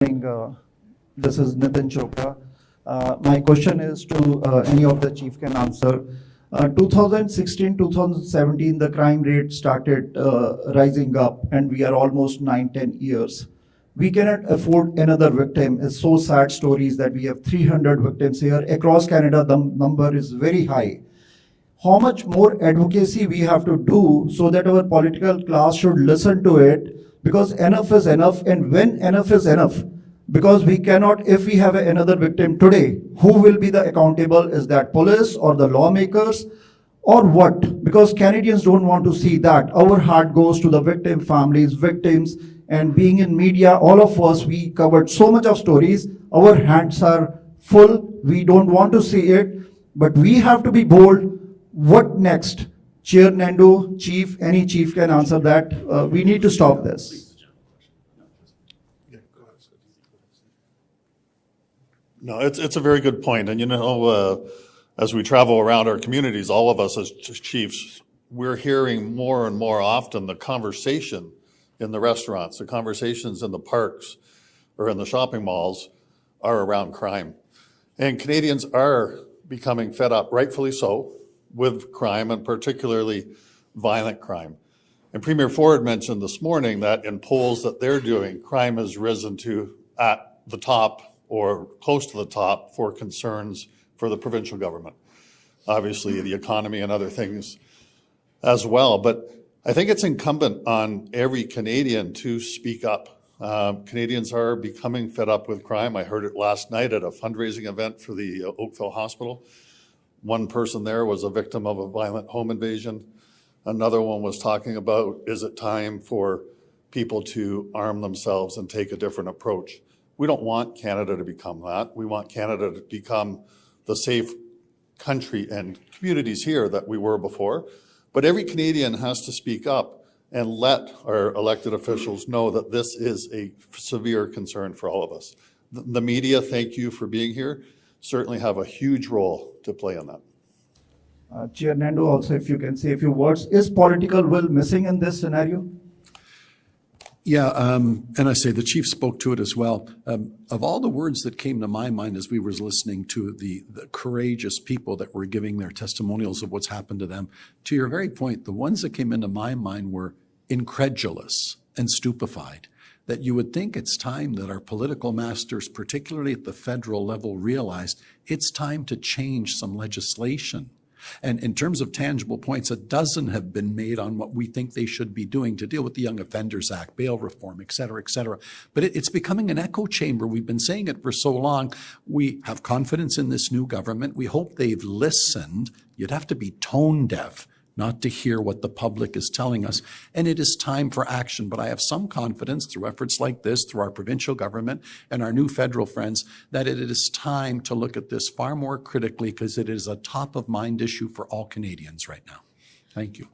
This is Nitin Chopra. My question is to any of the chief can answer. 2016, 2017, the crime rate started rising up, and we are almost 9-10 years. We cannot afford another victim. It's so sad stories that we have 300 victims here. Across Canada, the number is very high. How much more advocacy we have to do so that our political class should listen to it, because enough is enough, and when enough is enough, because we cannot, if we have another victim today, who will be the accountable? Is that police or the lawmakers or what? Because Canadians don't want to see that. Our heart goes to the victim families, victims, and being in media, all of us, we covered so much of stories. Our hands are full. We don't want to see it, but we have to be bold. What next? Chair Nando, Chief, any chief can answer that. We need to stop this. No, it's a very good point. And as we travel around our communities, all of us as chiefs, we're hearing more and more often the conversation in the restaurants, the conversations in the parks or in the shopping malls are around crime. And Canadians are becoming fed up, rightfully so, with crime, and particularly violent crime. And Premier Ford mentioned this morning that in polls that they're doing, crime has risen to at the top or close to the top for concerns for the provincial government. Obviously, the economy and other things as well. But I think it's incumbent on every Canadian to speak up. Canadians are becoming fed up with crime. I heard it last night at a fundraising event for the Oakville Hospital. One person there was a victim of a violent home invasion. Another one was talking about, is it time for people to arm themselves and take a different approach? We don't want Canada to become that. We want Canada to become the safe country and communities here that we were before. But every Canadian has to speak up and let our elected officials know that this is a severe concern for all of us. The media, thank you for being here, certainly have a huge role to play in that. Chair Nando, also, if you can say a few words. Is political will missing in this scenario? Yeah, and I say the chief spoke to it as well. Of all the words that came to my mind as we were listening to the courageous people that were giving their testimonials of what's happened to them, to your very point, the ones that came into my mind were incredulous and stupefied. That you would think it's time that our political masters, particularly at the federal level, realized it's time to change some legislation. And in terms of tangible points, a dozen have been made on what we think they should be doing to deal with the Young Offenders Act, bail reform, et cetera, et cetera. But it's becoming an echo chamber. We've been saying it for so long. We have confidence in this new government. We hope they've listened. You'd have to be tone deaf not to hear what the public is telling us. And it is time for action. But I have some confidence through efforts like this, through our provincial government and our new federal friends, that it is time to look at this far more critically, because it is a top of mind issue for all Canadians right now. Thank you.